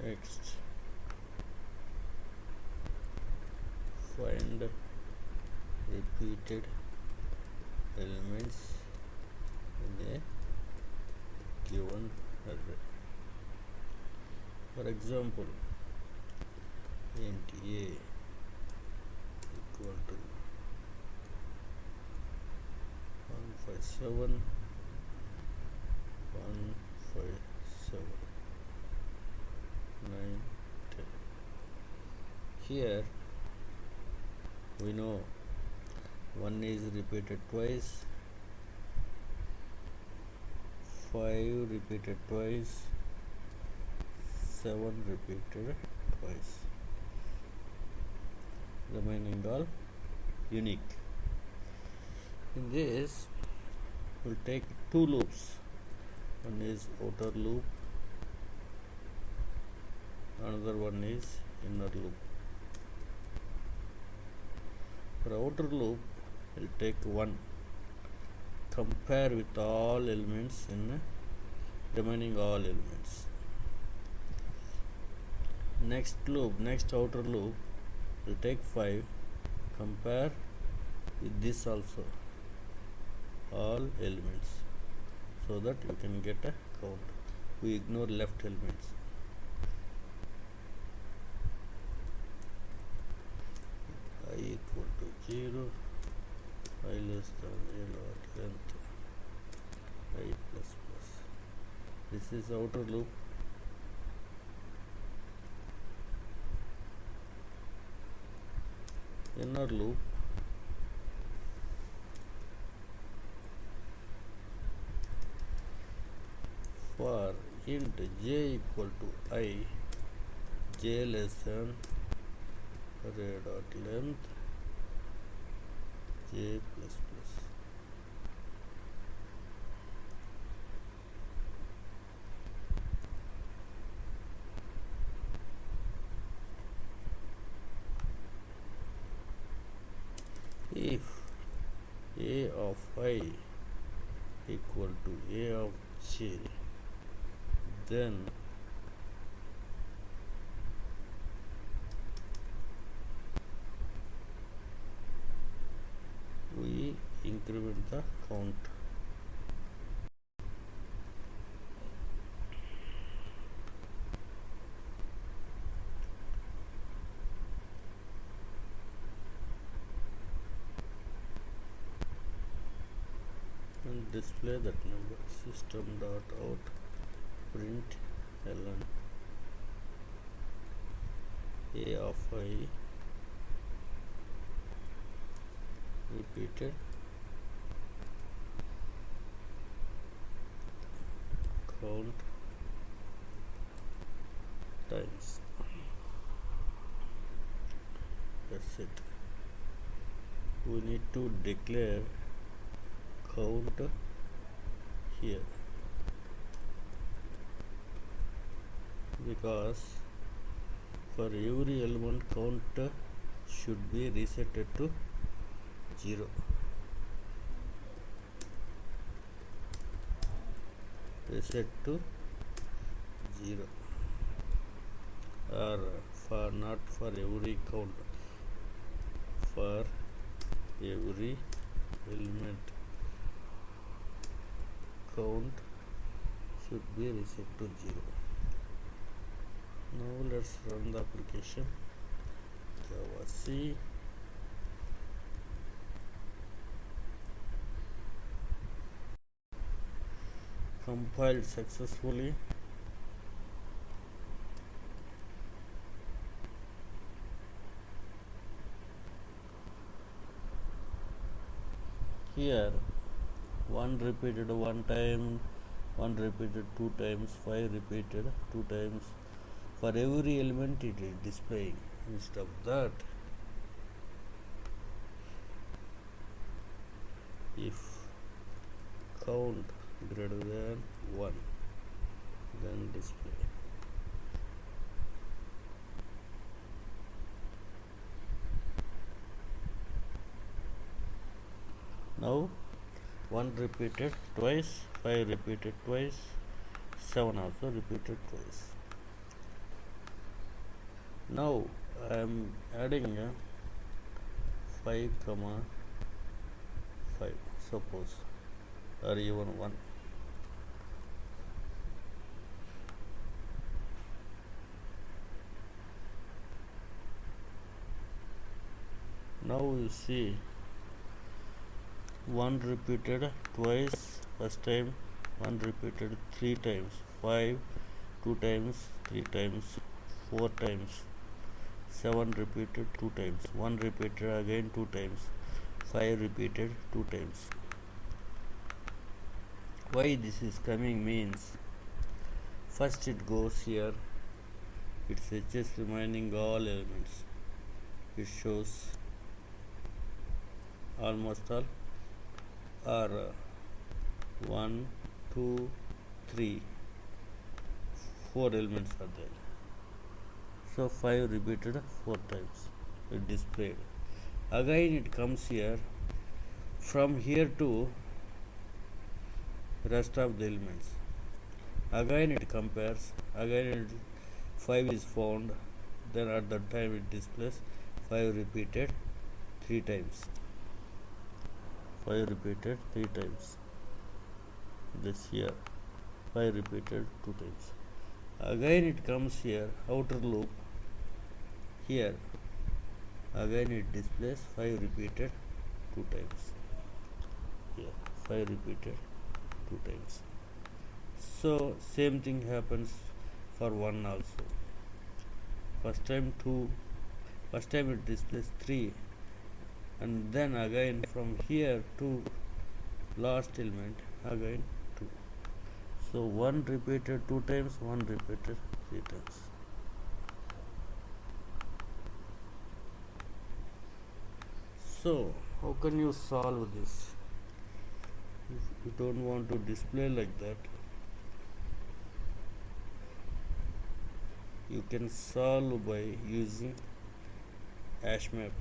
Next, find repeated elements in a given array. For example, int a equal to 157 157 9 10. Here we know 1 is repeated twice, 5 repeated twice, 7 repeated twice, remaining all unique. In this we'll take two loops. One is outer loop, another one is inner loop. For outer loop we'll take 1, compare with all elements in remaining all elements. Next outer loop we'll take 5, compare with this also, all elements, so that you can get a count. We ignore left elements. I equal to 0, I less than a lot length, I plus plus. This is outer loop. Inner loop, for int j equal to I, j less than array dot length j plus plus. If a of I equal to a of j, then we increment the count. And display that number. System dot out print ln a of I repeated count times. That's it. We need to declare count here, because for every element count should be reset to 0. Reset to 0, or for not for every count, for every element count should be reset to 0. Now let's run the application. Java C. Compiled successfully. Here 1 repeated 1 time, 1 repeated 2 times, 5 repeated 2 times. For every element it is displaying. Instead of that, if count greater than 1, then display. Now 1 repeated twice, 5 repeated twice, 7 also repeated twice. Now I am adding a 5 comma 5, suppose, or even 1. Now you see 1 repeated twice, first time 1 repeated 3 times, 5 2 times, 3 times, 4 times, 7 repeated 2 times, 1 repeated again 2 times, 5 repeated 2 times. Why this is coming means, first it goes here, it fetches remaining all elements, it shows almost all are 1 2 3 4 elements are there. So 5 repeated 4 times, it displayed. Again it comes here, from here to rest of the elements. Again it compares, again it 5 is found, then at that time it displays 5 repeated 3 times. 5 repeated 3 times. This here 5 repeated 2 times. Again it comes here, outer loop, here again it displays 5 repeated 2 times. Here 5 repeated 2 times. So same thing happens for 1 also. First time it displays 3, and then again from here to last element again 2. So 1 repeated 2 times, 1 repeated 3 times. So how can you solve this? If you don't want to display like that, you can solve by using hash map.